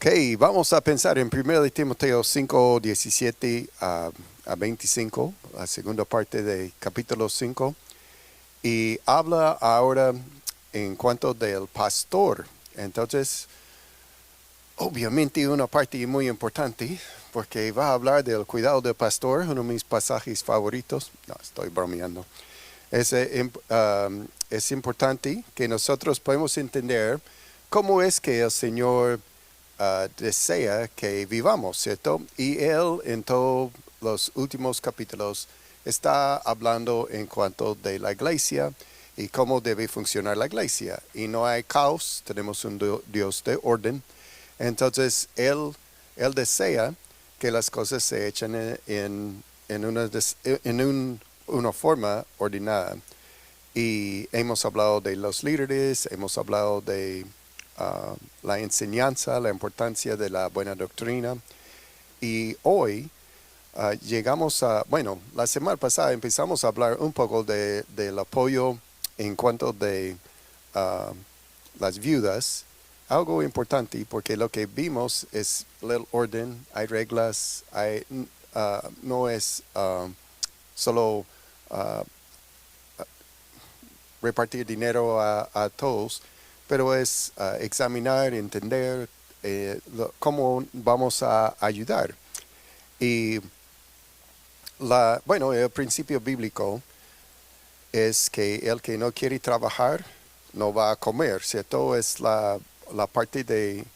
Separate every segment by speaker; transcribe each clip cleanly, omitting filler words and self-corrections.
Speaker 1: Ok, vamos a pensar en 1 de Timoteo 5, 17 a 25, la segunda parte de capítulo 5, y habla ahora en cuanto del pastor. Entonces, obviamente una parte muy importante, porque va a hablar del cuidado del pastor, uno de mis pasajes favoritos. No, estoy bromeando. Es importante que nosotros podamos entender cómo es que el Señor desea que vivamos, ¿cierto? Y Él en todos los últimos capítulos está hablando en cuanto de la iglesia y cómo debe funcionar la iglesia. Y no hay caos, tenemos un Dios de orden. Entonces, Él desea que las cosas se echen una forma ordenada. Y hemos hablado de los líderes, hemos hablado de la enseñanza, la importancia de la buena doctrina. Y hoy llegamos bueno, la semana pasada empezamos a hablar un poco del apoyo en cuanto de las viudas. Algo importante porque lo que vimos es el orden, hay reglas, no es solo repartir dinero a todos, pero es examinar, entender cómo vamos a ayudar. Y bueno, el principio bíblico es que el que no quiere trabajar no va a comer, ¿cierto? Es la parte de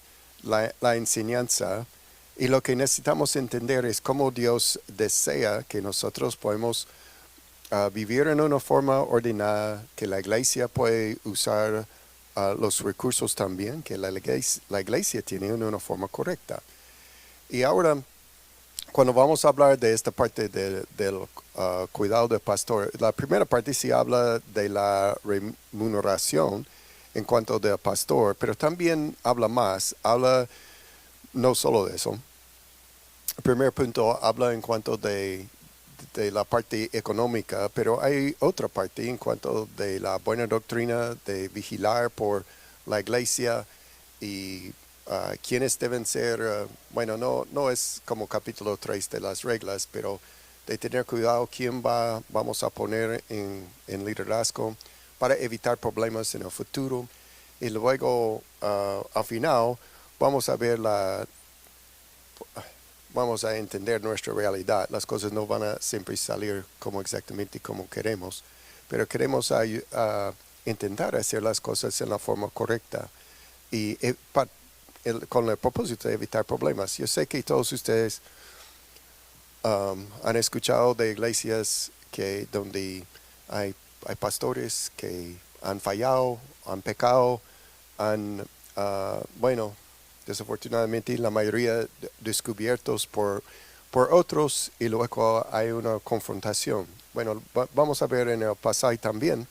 Speaker 1: la enseñanza. Y lo que necesitamos entender es cómo Dios desea que nosotros podamos vivir en una forma ordenada, que la iglesia puede usar los recursos también, que la iglesia tiene en una forma correcta. Y ahora, cuando vamos a hablar de esta parte del cuidado del pastor, la primera parte sí habla de la remuneración en cuanto del pastor, pero también habla no solo de eso. El primer punto habla en cuanto de la parte económica, pero hay otra parte en cuanto de la buena doctrina, de vigilar por la iglesia y quiénes deben ser, bueno, no es como capítulo 3 de las reglas, pero de tener cuidado quién vamos a poner en liderazgo para evitar problemas en el futuro. Y luego, al final, vamos a entender nuestra realidad. Las cosas no van a siempre salir exactamente como queremos, pero queremos intentar hacer las cosas en la forma correcta y con el propósito de evitar problemas. Yo sé que todos ustedes han escuchado de iglesias donde hay pastores que han fallado, han pecado, bueno, desafortunadamente la mayoría descubiertos por otros y luego hay una confrontación. Bueno, vamos a ver en el pasaje también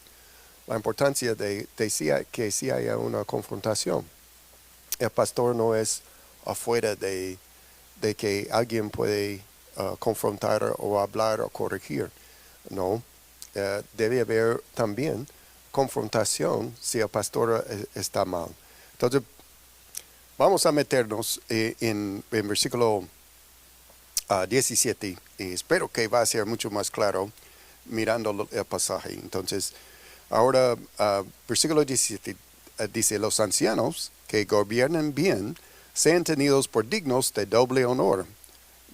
Speaker 1: la importancia de que sí haya una confrontación. El pastor no es afuera de que alguien puede confrontar o hablar o corregir. No, debe haber también confrontación si el pastor está mal. Entonces, vamos a meternos en versículo 17 y espero que va a ser mucho más claro mirando el pasaje. Entonces, ahora versículo 17 dice, los ancianos que gobiernan bien sean tenidos por dignos de doble honor.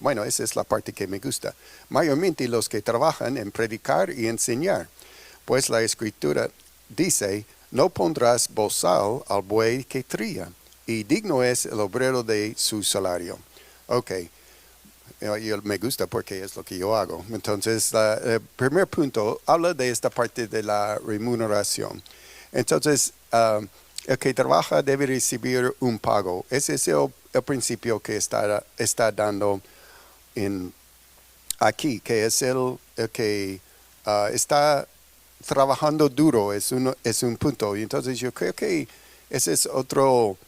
Speaker 1: Bueno, esa es la parte que me gusta. Mayormente los que trabajan en predicar y enseñar, pues la escritura dice, no pondrás bozal al buey que trilla, y digno es el obrero de su salario. Ok, yo me gusta porque es lo que yo hago. Entonces, el primer punto habla de esta parte de la remuneración. Entonces, el que trabaja debe recibir un pago. Ese es el principio que está dando aquí, que es el que está trabajando duro, es un punto. Y entonces yo creo que ese es otro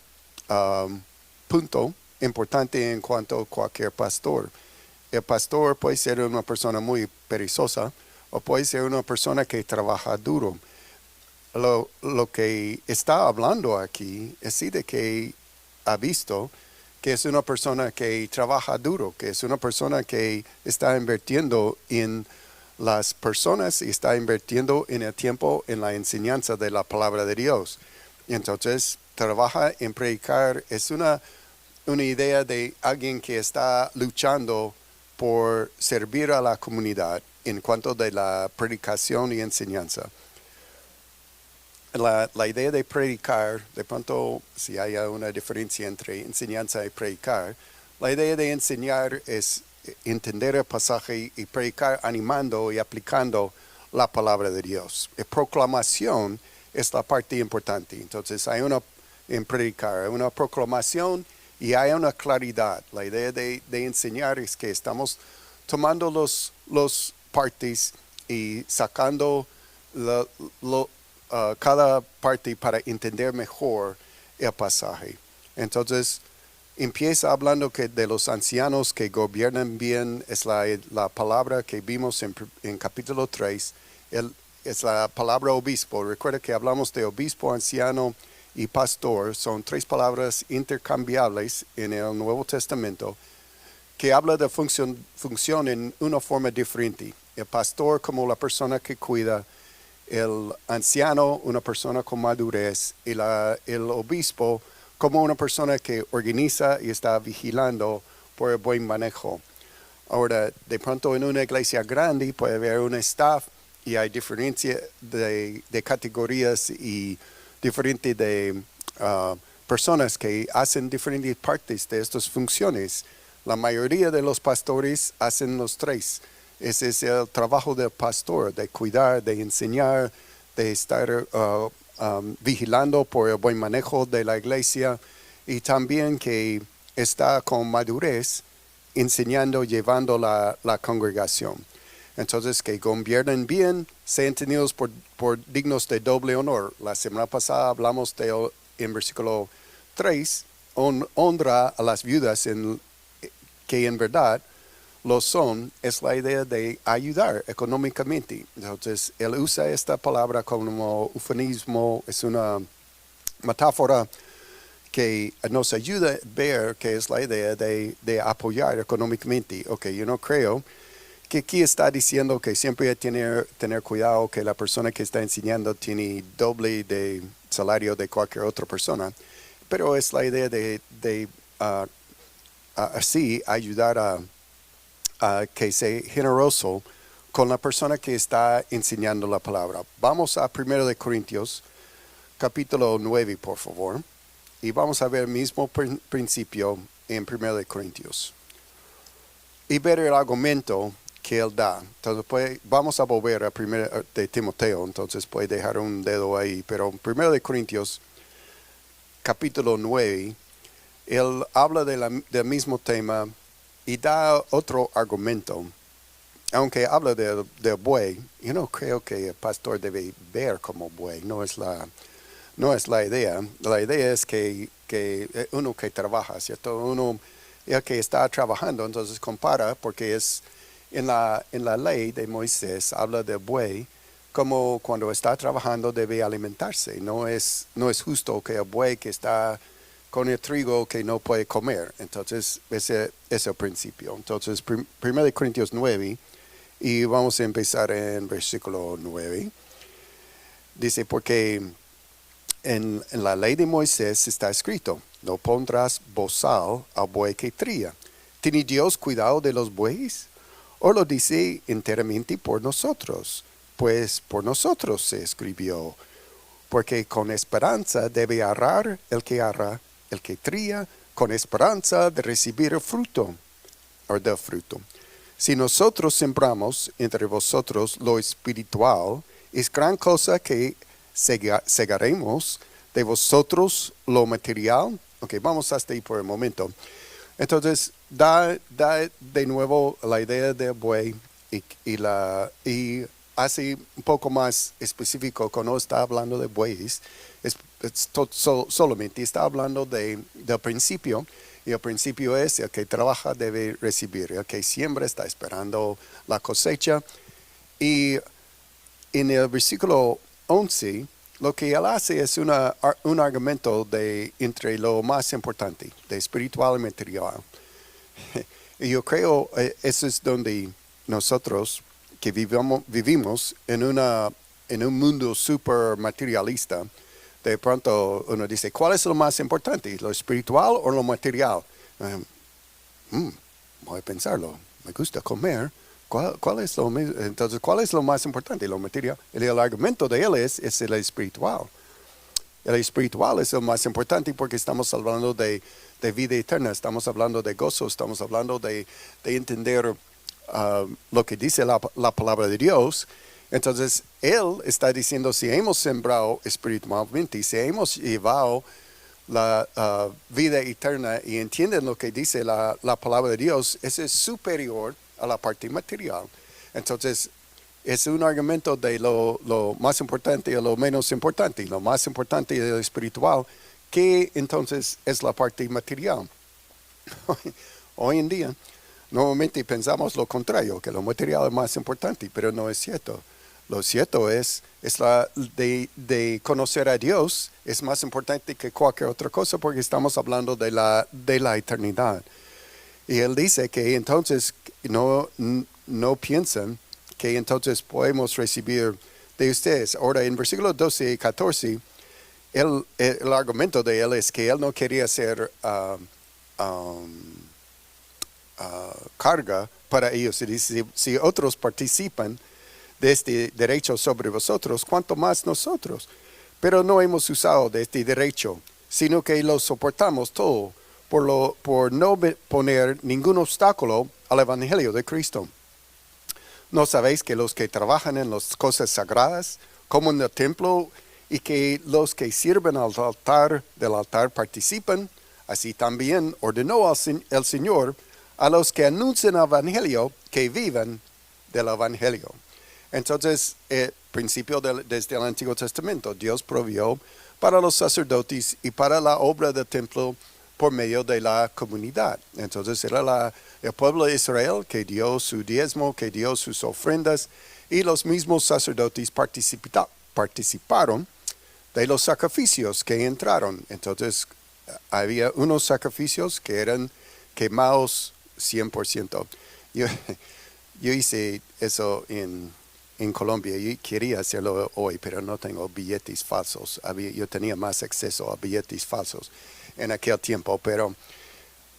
Speaker 1: punto importante en cuanto a cualquier pastor. El pastor puede ser una persona muy perezosa o puede ser una persona que trabaja duro. Lo que está hablando aquí es de que ha visto que es una persona que trabaja duro, que es una persona que está invirtiendo en las personas y está invirtiendo en el tiempo en la enseñanza de la palabra de Dios. Y entonces trabaja en predicar. Es una idea de alguien que está luchando por servir a la comunidad en cuanto de la predicación y enseñanza. La idea de predicar, de pronto si hay una diferencia entre enseñanza y predicar, la idea de enseñar es entender el pasaje y predicar animando y aplicando la palabra de Dios. La proclamación es la parte importante. Entonces hay en predicar, hay una proclamación y hay una claridad. La idea de enseñar es que estamos tomando los partes y sacando cada parte para entender mejor el pasaje. Entonces, empieza hablando que de los ancianos que gobiernan bien, es la palabra que vimos en capítulo 3, es la palabra obispo. Recuerda que hablamos de obispo, anciano y pastor, son tres palabras intercambiables en el Nuevo Testamento que habla de función en una forma diferente. El pastor como la persona que cuida, el anciano una persona con madurez y el obispo como una persona que organiza y está vigilando por el buen manejo. Ahora, de pronto en una iglesia grande puede haber un staff y hay diferencia de categorías y diferentes de personas que hacen diferentes partes de estas funciones. La mayoría de los pastores hacen los tres. Ese es el trabajo del pastor, de cuidar, de enseñar, de estar vigilando por el buen manejo de la iglesia y también que está con madurez enseñando, llevando la congregación. Entonces, que gobiernen bien, sean tenidos por dignos de doble honor. La semana pasada hablamos en versículo 3, honra a las viudas que en verdad lo son, es la idea de ayudar económicamente. Entonces, él usa esta palabra como eufemismo, es una metáfora que nos ayuda a ver que es la idea de apoyar económicamente. Ok, yo no creo que aquí está diciendo que siempre hay que tener cuidado que la persona que está enseñando tiene doble de salario de cualquier otra persona, pero es la idea de así ayudar a que sea generoso con la persona que está enseñando la palabra. Vamos a 1 de Corintios, capítulo 9, por favor. Y vamos a ver el mismo principio en 1 de Corintios. Y ver el argumento que él da. Entonces, vamos a volver a 1 de Timoteo, entonces puede dejar un dedo ahí. Pero en 1 de Corintios, capítulo 9, él habla del mismo tema y da otro argumento. Aunque habla del buey, yo no creo que el pastor debe ver como buey, no es la idea. La idea es que uno que trabaja, ¿cierto? El que está trabajando, entonces compara, porque es en la ley de Moisés, habla del buey, como cuando está trabajando debe alimentarse. No es justo que el buey que está con el trigo que no puede comer. Entonces, ese es el principio. Entonces, 1 Corintios 9, y vamos a empezar en versículo 9. Dice, porque en la ley de Moisés está escrito, no pondrás bozal al buey que tría. ¿Tiene Dios cuidado de los bueyes? ¿O lo dice enteramente por nosotros? Pues por nosotros se escribió. Porque con esperanza debe arar el que arra, el que tría, con esperanza de recibir el fruto, o del fruto. Si nosotros sembramos entre vosotros lo espiritual, es gran cosa que segaremos de vosotros lo material. Ok, vamos hasta ahí por el momento. Entonces, da de nuevo la idea del buey y hace un poco más específico cuando está hablando de bueyes. Solamente está hablando del principio. Y el principio es el que trabaja debe recibir. El que siembra está esperando la cosecha. Y en el versículo 11 lo que él hace es un argumento entre lo más importante, de espiritual y material. Y yo creo eso es donde nosotros que vivimos en un mundo súper materialista, de pronto uno dice, ¿cuál es lo más importante? ¿Lo espiritual o lo material? Voy a pensarlo. Me gusta comer. Entonces, ¿cuál es lo más importante? Lo material. El argumento de él es el espiritual. El espiritual es el más importante porque estamos hablando de vida eterna, estamos hablando de gozo, estamos hablando de entender lo que dice la palabra de Dios. Entonces, él está diciendo, si hemos sembrado espiritualmente, si hemos llevado la vida eterna y entienden lo que dice la palabra de Dios, ese es superior a la parte material. Entonces, es un argumento de lo más importante a lo menos importante. Lo más importante es lo espiritual, que entonces es la parte material. Hoy en día, normalmente pensamos lo contrario, que lo material es más importante, pero no es cierto. Lo cierto es de conocer a Dios es más importante que cualquier otra cosa porque estamos hablando de la eternidad. Y él dice que entonces no piensan que entonces podemos recibir de ustedes. Ahora, en versículos 12 y 14, el argumento de él es que él no quería ser carga para ellos. Y dice, si otros participan de este derecho sobre vosotros, ¿cuánto más nosotros? Pero no hemos usado de este derecho, sino que lo soportamos todo por no poner ningún obstáculo al Evangelio de Cristo. ¿No sabéis que los que trabajan en las cosas sagradas, como en el templo, y que los que sirven del altar participan? Así también ordenó el Señor a los que anuncian el Evangelio que vivan del Evangelio. Entonces, el principio desde el Antiguo Testamento, Dios proveyó para los sacerdotes y para la obra del templo por medio de la comunidad. Entonces era el pueblo de Israel que dio su diezmo, que dio sus ofrendas, y los mismos sacerdotes participaron de los sacrificios que entraron. Entonces había unos sacrificios que eran quemados 100%. Yo hice eso en Colombia. Yo quería hacerlo hoy, pero no tengo billetes falsos. Yo tenía más acceso a billetes falsos en aquel tiempo, pero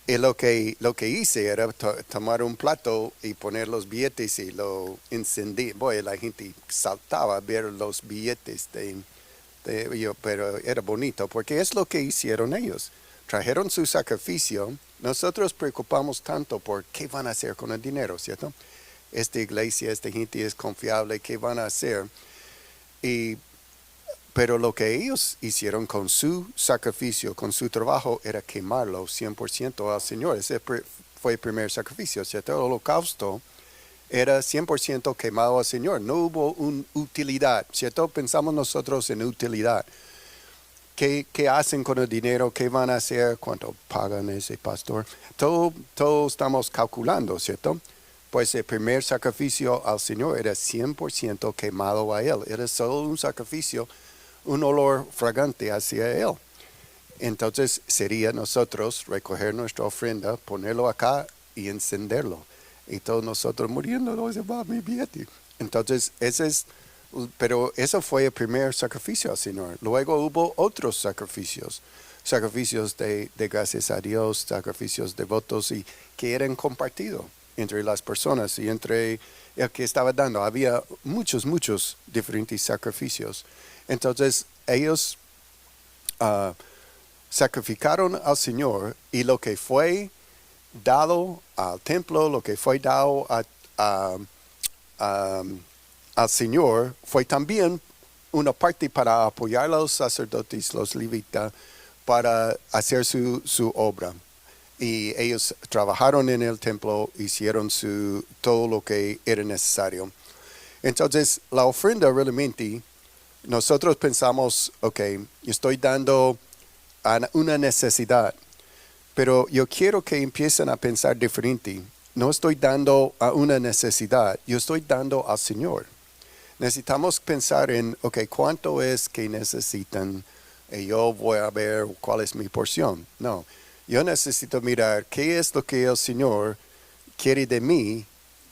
Speaker 1: lo que hice era tomar un plato y poner los billetes y lo encendí. La gente saltaba a ver los billetes pero era bonito porque es lo que hicieron ellos. Trajeron su sacrificio. Nosotros preocupamos tanto por qué van a hacer con el dinero, ¿cierto? Esta iglesia, esta gente es confiable, ¿qué van a hacer? Pero lo que ellos hicieron con su sacrificio, con su trabajo, era quemarlo 100% al Señor. Ese fue el primer sacrificio, ¿cierto? El holocausto era 100% quemado al Señor. No hubo una utilidad, ¿cierto? Pensamos nosotros en utilidad. ¿Qué hacen con el dinero? ¿Qué van a hacer? ¿Cuánto pagan ese pastor? Todo estamos calculando, ¿cierto? Pues el primer sacrificio al Señor era 100% quemado a Él. Era solo un sacrificio, un olor fragante hacia Él. Entonces sería nosotros recoger nuestra ofrenda, ponerlo acá y encenderlo. Y todos nosotros muriendo, no se va mi billete. Entonces pero eso fue el primer sacrificio al Señor. Luego hubo otros sacrificios. Sacrificios de gracias a Dios, sacrificios devotos y que eran compartidos entre las personas y entre el que estaba dando. Había muchos diferentes sacrificios. Entonces ellos sacrificaron al Señor y lo que fue dado al templo, lo que fue dado al Señor fue también una parte para apoyar a los sacerdotes, los levitas, para hacer su obra. Y ellos trabajaron en el templo, hicieron todo lo que era necesario. Entonces, la ofrenda realmente, nosotros pensamos, estoy dando a una necesidad, pero yo quiero que empiecen a pensar diferente. No estoy dando a una necesidad, yo estoy dando al Señor. necesitamos pensar en, ok, ¿cuánto es que necesitan? Y yo voy a ver cuál es mi porción. No, yo necesito mirar qué es lo que el Señor quiere de mí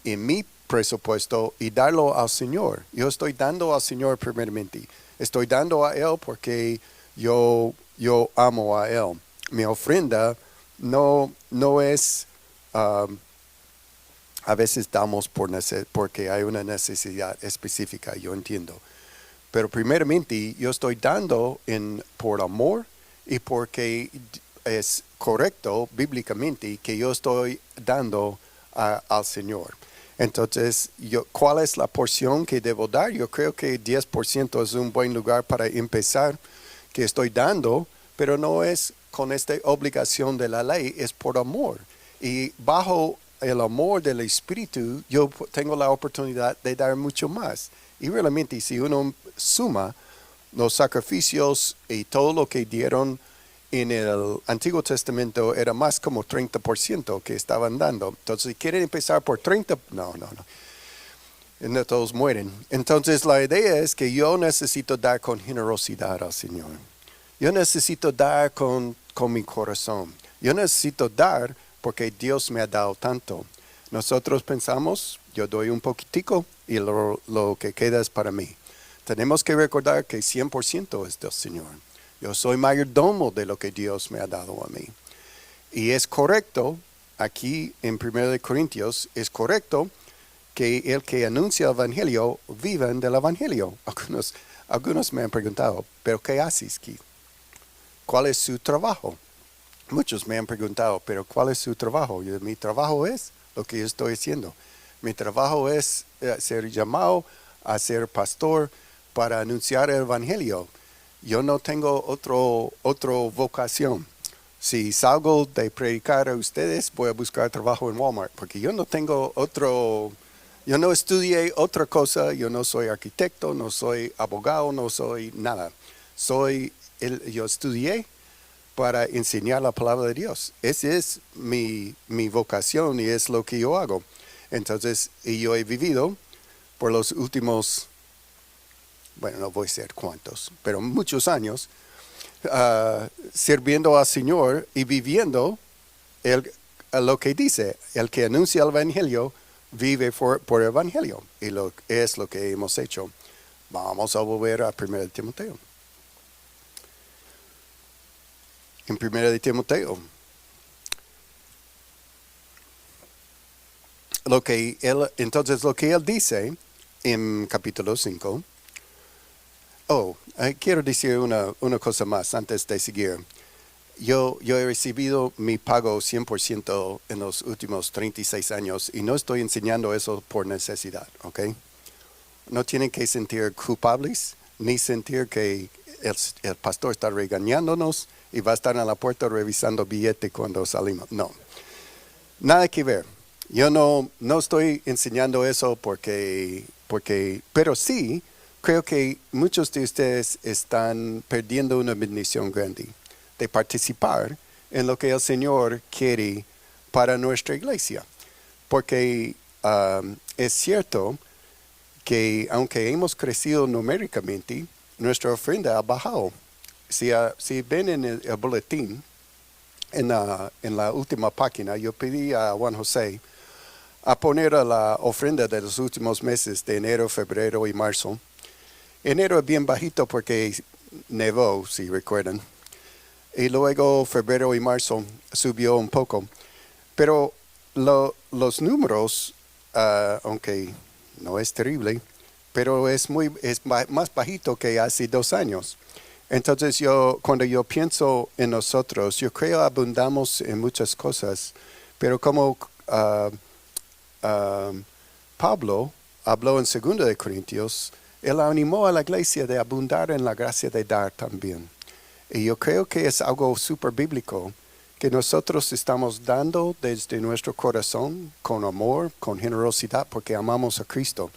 Speaker 1: en mi presupuesto y darlo al Señor. Yo estoy dando al Señor primeramente. Estoy dando a Él porque yo amo a Él. Mi ofrenda no es, a veces damos porque hay una necesidad específica, yo entiendo. Pero primeramente yo estoy dando por amor y porque es correcto bíblicamente que yo estoy dando al Señor. Entonces, ¿cuál es la porción que debo dar? Yo creo que 10% es un buen lugar para empezar, que estoy dando, pero no es con esta obligación de la ley, es por amor. Y bajo el amor del Espíritu, yo tengo la oportunidad de dar mucho más. Y realmente, si uno suma los sacrificios y todo lo que dieron en el Antiguo Testamento, era más como 30% que estaban dando. Entonces, si quieren empezar por 30, no. No todos mueren. Entonces, la idea es que yo necesito dar con generosidad al Señor. Yo necesito dar con mi corazón. Yo necesito dar porque Dios me ha dado tanto. Nosotros pensamos, yo doy un poquitico y lo que queda es para mí. Tenemos que recordar que 100% es del Señor. Yo soy mayordomo de lo que Dios me ha dado a mí. Y es correcto, aquí en 1 Corintios, es correcto que el que anuncia el Evangelio vivan del Evangelio. Algunos me han preguntado, ¿pero qué haces aquí? ¿Cuál es su trabajo? Muchos me han preguntado, ¿pero cuál es su trabajo? Mi trabajo es lo que yo estoy haciendo. Mi trabajo es ser llamado a ser pastor para anunciar el Evangelio. Yo no tengo otra vocación. Si salgo de predicar a ustedes, voy a buscar trabajo en Walmart, porque yo no tengo yo no estudié otra cosa, yo no soy arquitecto, no soy abogado, no soy nada. Yo estudié para enseñar la palabra de Dios. Esa es mi vocación y es lo que yo hago. Entonces, y yo he vivido por los últimos, bueno, no voy a decir cuántos, pero muchos años, sirviendo al Señor y viviendo lo que dice, el que anuncia el Evangelio vive por el Evangelio. Y es lo que hemos hecho. Vamos a volver a 1 Timoteo. En 1 Timoteo, entonces lo que él dice en capítulo 5, quiero decir una cosa más antes de seguir. Yo he recibido mi pago 100% en los últimos 36 años y no estoy enseñando eso por necesidad, ¿ok? No tienen que sentir culpables ni sentir que el pastor está regañándonos y va a estar en la puerta revisando billete cuando salimos. No, nada que ver. Yo no estoy enseñando eso pero sí creo que muchos de ustedes están perdiendo una bendición grande de participar en lo que el Señor quiere para nuestra iglesia. Porque es cierto que aunque hemos crecido numéricamente, nuestra ofrenda ha bajado. Si ven en el boletín, en la última página, yo pedí a Juan José a poner a la ofrenda de los últimos meses de enero, febrero y marzo. Enero es bien bajito porque nevó, si recuerdan. Y luego febrero y marzo subió un poco. Pero los números, aunque no es terrible, pero es más bajito que hace 2 años. Entonces cuando yo pienso en nosotros, yo creo abundamos en muchas cosas, pero como Pablo habló en 2 Corintios, él animó a la iglesia de abundar en la gracia de dar también. Y yo creo que es algo súper bíblico, que nosotros estamos dando desde nuestro corazón, con amor, con generosidad, porque amamos a Cristo.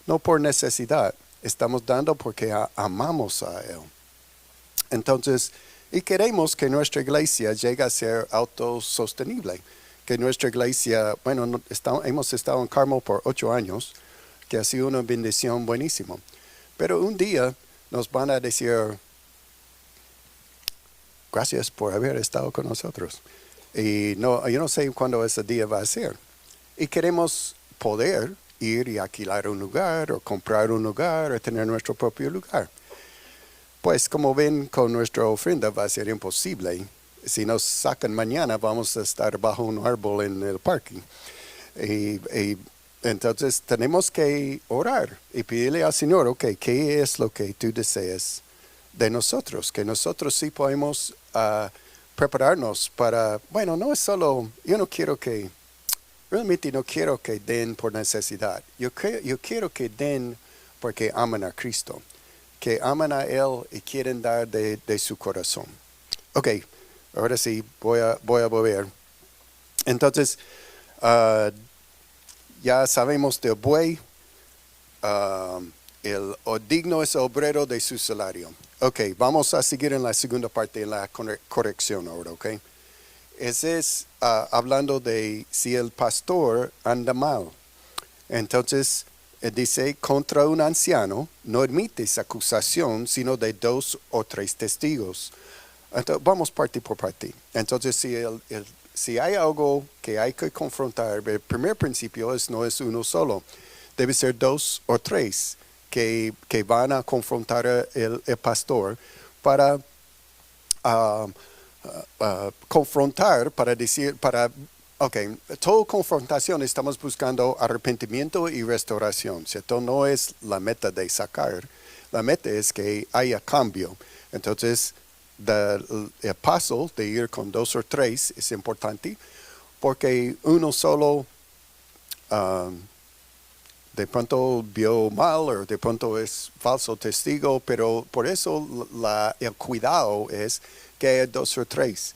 Speaker 1: No por necesidad, estamos dando porque amamos a Él. Entonces, y queremos que nuestra iglesia llegue a ser autosostenible. Que nuestra iglesia, hemos estado en Carmel por 8 años que ha sido una bendición buenísima. Pero un día nos van a decir, gracias por haber estado con nosotros. Y no, yo no sé cuándo ese día va a ser. Y queremos poder ir y alquilar un lugar o comprar un lugar o tener nuestro propio lugar. Pues como ven, con nuestra ofrenda va a ser imposible. Si nos sacan mañana, vamos a estar bajo un árbol en el parque. Y entonces tenemos que orar y pedirle al Señor, ok, ¿qué es lo que tú deseas de nosotros? Que nosotros sí podemos prepararnos para, bueno, no es solo, yo no quiero que, realmente no quiero que den por necesidad. Yo quiero que den porque aman a Cristo, que aman a Él y quieren dar de su corazón. Ok, ahora sí, voy a volver. Entonces, ya sabemos del buey, el digno es obrero de su salario. Ok, vamos a seguir en la segunda parte, en la corrección ahora, ok. Ese es hablando de si el pastor anda mal. Entonces, dice, contra un anciano no admites acusación sino de 2 o 3 testigos. Entonces, vamos parte por parte. Entonces, si hay algo que hay que confrontar, el primer principio no es uno solo. Debe ser 2 o 3 que van a confrontar el pastor para confrontar, para decir, ok, toda confrontación estamos buscando arrepentimiento y restauración, ¿cierto? No es la meta de sacar, la meta es que haya cambio. Entonces, el paso de ir con 2 o 3 es importante porque uno solo de pronto vio mal o de pronto es falso testigo, pero por eso el cuidado es que haya 2 o 3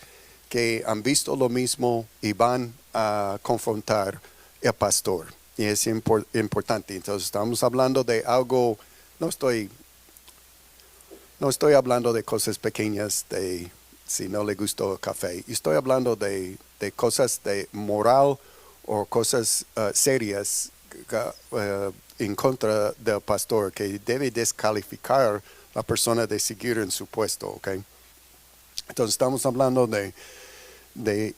Speaker 1: que han visto lo mismo y van a confrontar al pastor. Y es importante. Entonces estamos hablando de algo, no estoy hablando de cosas pequeñas de si no le gustó el café. Estoy hablando de cosas de moral o cosas serias en contra del pastor que debe descalificar la persona de seguir en su puesto, ¿ok? Entonces estamos hablando de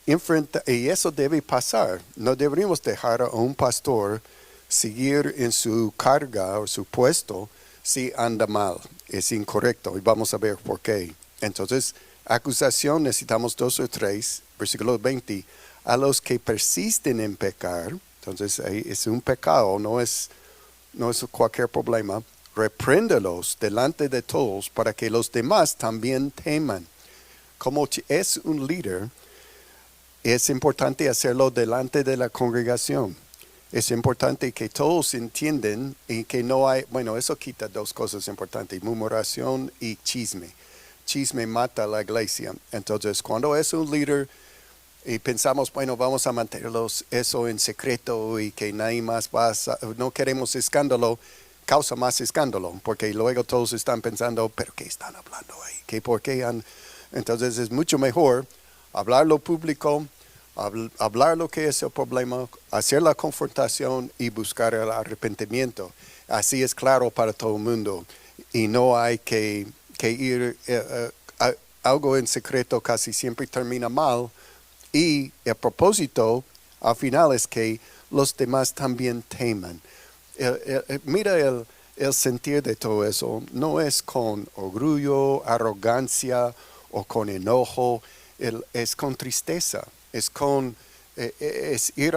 Speaker 1: enfrentar, y eso debe pasar. No deberíamos dejar a un pastor seguir en su carga o su puesto si anda mal. Es incorrecto y vamos a ver por qué. Entonces, acusación necesitamos 2 o 3, versículo 20. A los que persisten en pecar, entonces es un pecado, no es cualquier problema. Repréndelos delante de todos para que los demás también teman. Como es un líder, es importante hacerlo delante de la congregación. Es importante que todos entiendan y que no hay, bueno, eso quita 2 cosas importantes, murmuración y chisme. Chisme mata a la iglesia. Entonces, cuando es un líder y pensamos, bueno, vamos a mantenerlos eso en secreto y que nadie más no queremos escándalo, causa más escándalo, porque luego todos están pensando, pero ¿qué están hablando ahí? ¿Por qué han? Entonces es mucho mejor hablarlo público, hablar lo que es el problema, hacer la confrontación y buscar el arrepentimiento. Así es claro para todo el mundo y no hay que ir, algo en secreto casi siempre termina mal y el propósito al final es que los demás también teman. Mira el sentir de todo eso, no es con orgullo, arrogancia o con enojo, es con tristeza, es ir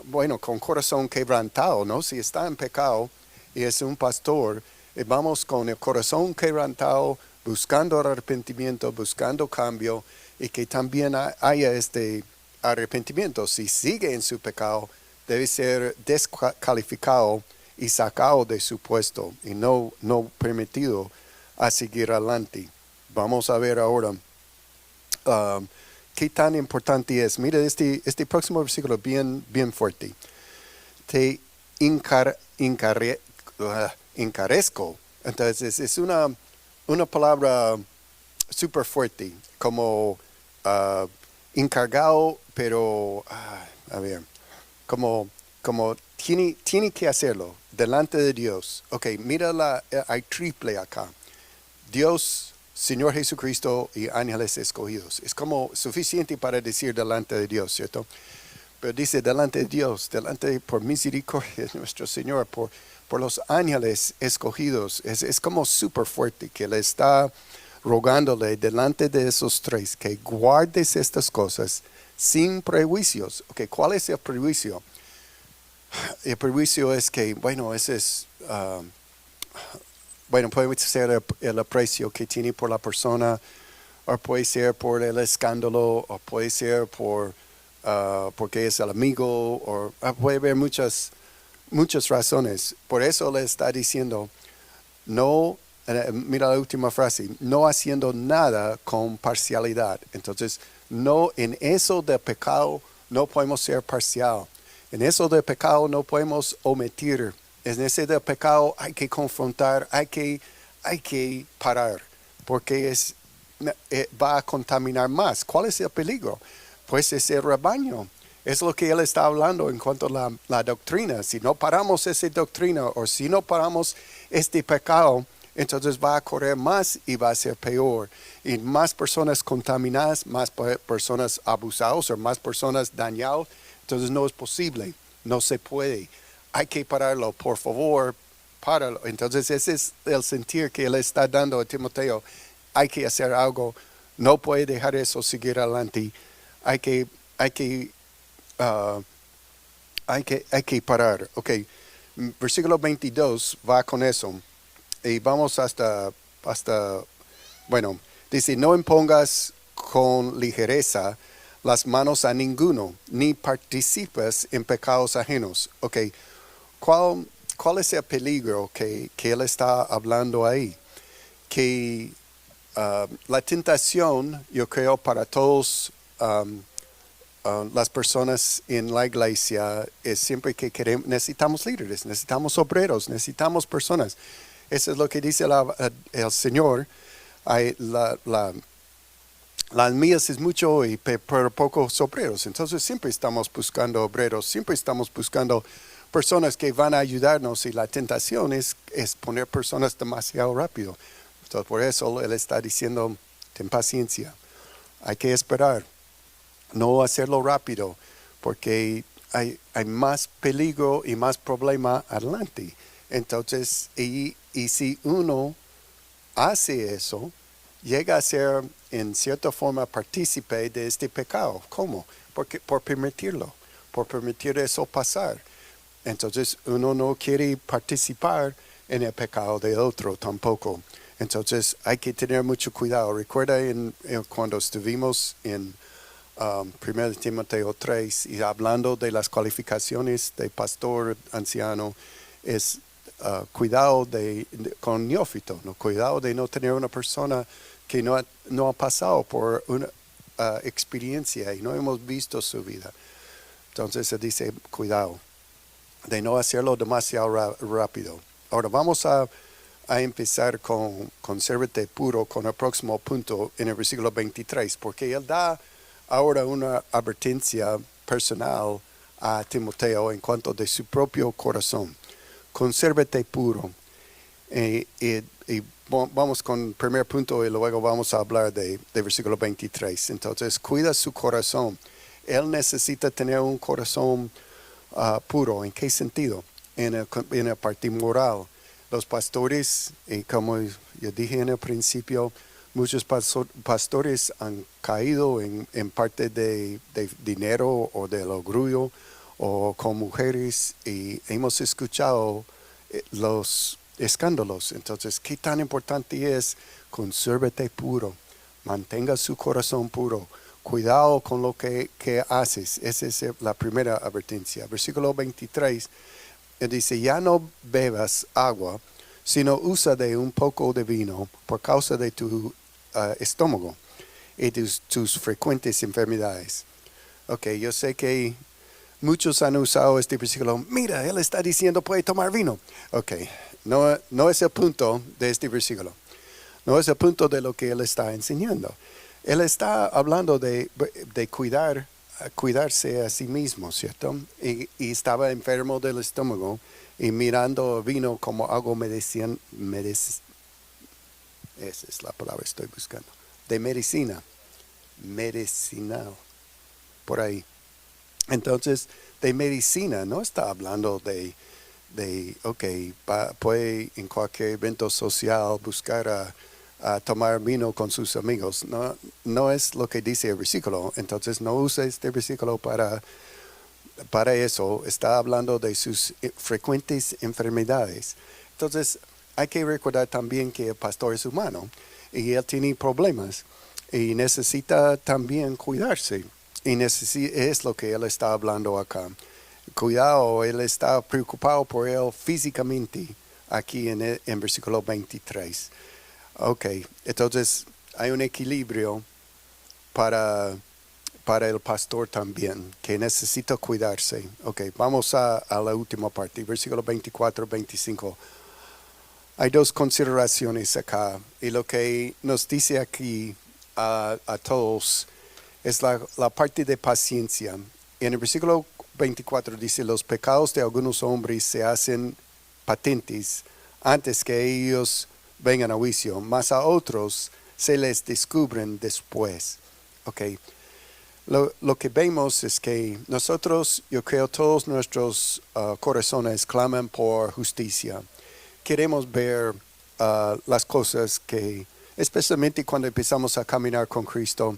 Speaker 1: bueno, con corazón quebrantado, ¿no? Si está en pecado y es un pastor, vamos con el corazón quebrantado, buscando arrepentimiento, buscando cambio y que también haya este arrepentimiento. Si sigue en su pecado, debe ser descalificado y sacado de su puesto y no permitido a seguir adelante. Vamos a ver ahora qué tan importante es. Mira este próximo versículo bien fuerte. Te encarezco. Entonces es una palabra súper fuerte, como encargado, pero a ver, como tiene que hacerlo. delante de Dios. Ok, mira, hay triple acá. Dios, Señor Jesucristo y ángeles escogidos. Es como suficiente para decir delante de Dios, ¿cierto? Pero dice delante de Dios, delante por misericordia de nuestro Señor, por los ángeles escogidos. Es como súper fuerte que le está rogándole delante de esos tres que guardes estas cosas sin prejuicios. Okay, ¿cuál es el prejuicio? El prejuicio es que, bueno, ese es, bueno, puede ser el aprecio que tiene por la persona, o puede ser por el escándalo, o puede ser porque es el amigo, o puede haber muchas razones. Por eso le está diciendo, no, mira la última frase, no haciendo nada con parcialidad. Entonces, no, en eso de pecado no podemos ser parcial. En eso de pecado no podemos omitir. En ese de pecado hay que confrontar, hay que parar, porque va a contaminar más. ¿Cuál es el peligro? Pues es el rebaño. Es lo que él está hablando en cuanto a la doctrina. Si no paramos esa doctrina o si no paramos este pecado, entonces va a correr más y va a ser peor. Y más personas contaminadas, más personas abusadas o más personas dañadas. Entonces no es posible, no se puede. Hay que pararlo, por favor, páralo. Entonces ese es el sentir que él está dando a Timoteo. Hay que hacer algo, no puede dejar eso seguir adelante. Hay que parar. Ok, versículo 22 va con eso. Y vamos hasta, bueno, dice, no impongas con ligereza las manos a ninguno, ni participes en pecados ajenos. Ok, ¿cuál es el peligro que él está hablando ahí? Que la tentación, yo creo, para todos las personas en la iglesia es siempre que necesitamos líderes, necesitamos obreros, necesitamos personas. Eso es lo que dice el Señor. Las mías es mucho y pero pocos obreros. Entonces siempre estamos buscando obreros, siempre estamos buscando personas que van a ayudarnos y la tentación es poner personas demasiado rápido. Entonces por eso Él está diciendo, ten paciencia, hay que esperar, no hacerlo rápido, porque hay más peligro y más problema adelante. Entonces, y si uno hace eso, llega a ser en cierta forma partícipe de este pecado. ¿Cómo? Por permitirlo, por permitir eso pasar. Entonces uno no quiere participar en el pecado de otro tampoco. Entonces hay que tener mucho cuidado. Recuerda cuando estuvimos en 1 Timoteo 3 y hablando de las cualificaciones de pastor anciano, es cuidado con neófito, ¿no? Cuidado de no tener una persona que no ha pasado por una experiencia y no hemos visto su vida. Entonces se dice cuidado de no hacerlo demasiado rápido. Ahora vamos a empezar con consérvate puro con el próximo punto en el versículo 23, porque él da ahora una advertencia personal a Timoteo en cuanto de su propio corazón. Consérvate puro. Y vamos con el primer punto y luego vamos a hablar de versículo 23. Entonces, cuida su corazón. Él necesita tener un corazón puro. ¿En qué sentido? En el parte moral. Los pastores, y como yo dije en el principio, muchos pastores han caído en parte de dinero o del orgullo o con mujeres y hemos escuchado los escándalos. Entonces, ¿qué tan importante es? Consérvate puro, mantenga su corazón puro, cuidado con lo que haces. Esa es la primera advertencia. Versículo 23, él dice, ya no bebas agua, sino usa de un poco de vino por causa de tu estómago y tus frecuentes enfermedades. Ok, yo sé que muchos han usado este versículo. Mira, él está diciendo puede tomar vino. Ok, no es el punto de este versículo. No es el punto de lo que él está enseñando. Él está hablando de cuidar cuidarse a sí mismo, ¿cierto? Y estaba enfermo del estómago y mirando vino como algo esa es la palabra que estoy buscando, de medicina, medicinal, por ahí. Entonces, de medicina, no está hablando ok, puede en cualquier evento social buscar a tomar vino con sus amigos. No, no es lo que dice el versículo. Entonces, no usa este versículo para eso. Está hablando de sus frecuentes enfermedades. Entonces, hay que recordar también que el pastor es humano y él tiene problemas y necesita también cuidarse. Y es lo que él está hablando acá. Cuidado, él está preocupado por él físicamente aquí en versículo 23. Ok, entonces hay un equilibrio para, para el pastor también, que necesita cuidarse. Ok, vamos a la última parte, versículo 24, 25. Hay dos consideraciones acá y lo que nos dice aquí a todos es la parte de paciencia. En el versículo 24 dice, los pecados de algunos hombres se hacen patentes antes que ellos vengan a juicio, mas a otros se les descubren después. Okay. Lo que vemos es que nosotros, yo creo, todos nuestros corazones claman por justicia. Queremos ver las cosas que, especialmente cuando empezamos a caminar con Cristo,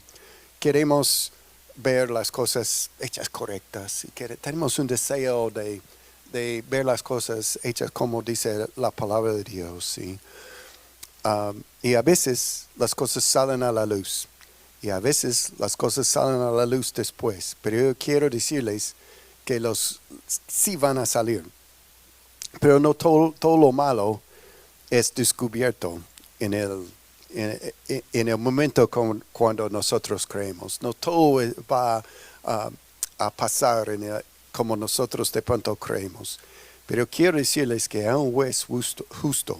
Speaker 1: queremos ver las cosas hechas correctas y tenemos un deseo de ver las cosas hechas como dice la palabra de Dios. ¿Sí? Y a veces las cosas salen a la luz y a veces las cosas salen a la luz después. Pero yo quiero decirles que los sí van a salir. Pero no todo lo malo es descubierto en el momento cuando nosotros creemos. No todo va a pasar como nosotros de pronto creemos. Pero quiero decirles que hay un juez justo,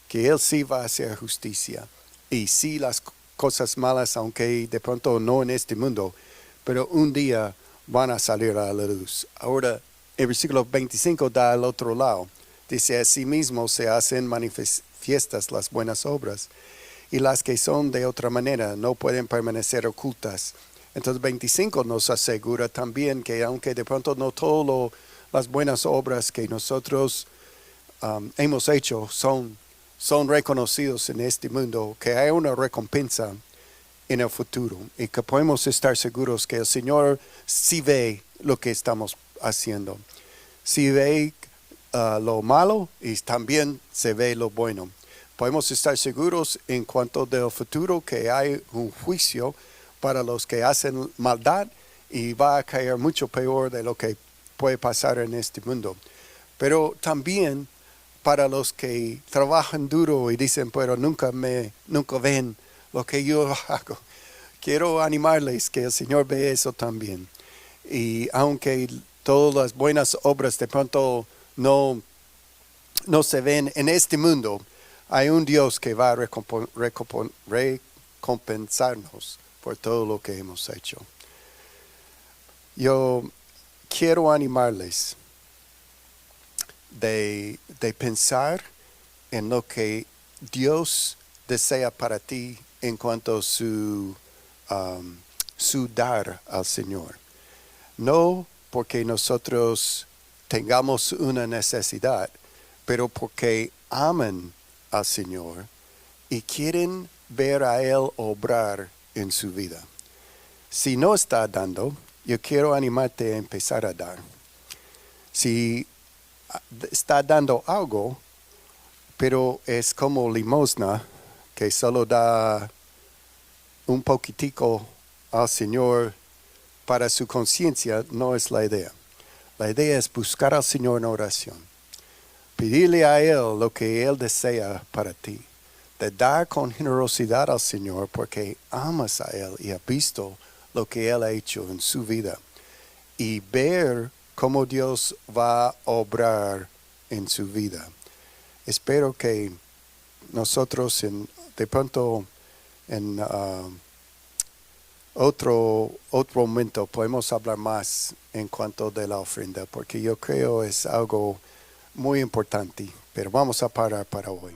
Speaker 1: que Él sí va a hacer justicia. Y sí las cosas malas, aunque de pronto no en este mundo, pero un día van a salir a la luz. Ahora, el versículo 25 da al otro lado. Dice, asimismo se hacen manifiestas las buenas obras, y las que son de otra manera no pueden permanecer ocultas. Entonces 25 nos asegura también que aunque de pronto no todas las buenas obras que nosotros hemos hecho son reconocidos en este mundo, que hay una recompensa en el futuro y que podemos estar seguros que el Señor sí ve lo que estamos haciendo. Sí ve lo malo y también se ve lo bueno. Podemos estar seguros en cuanto del futuro que hay un juicio para los que hacen maldad y va a caer mucho peor de lo que puede pasar en este mundo. Pero también para los que trabajan duro y dicen, pero nunca ven lo que yo hago. Quiero animarles que el Señor ve eso también. Y aunque todas las buenas obras de pronto no se ven en este mundo, hay un Dios que va a recompensarnos por todo lo que hemos hecho. Yo quiero animarles de pensar en lo que Dios desea para ti en cuanto a su dar al Señor. No porque nosotros tengamos una necesidad, pero porque aman al Señor y quieren ver a Él obrar en su vida. Si no está dando, yo quiero animarte a empezar a dar. Si está dando algo, pero es como limosna, que solo da un poquitico al Señor para su conciencia, no es la idea. La idea es buscar al Señor en oración. Pedirle a Él lo que Él desea para ti. De dar con generosidad al Señor porque amas a Él y has visto lo que Él ha hecho en su vida. Y ver cómo Dios va a obrar en su vida. Espero que nosotros de pronto en otro momento podemos hablar más en cuanto de la ofrenda, porque yo creo es algo muy importante, pero vamos a parar para hoy.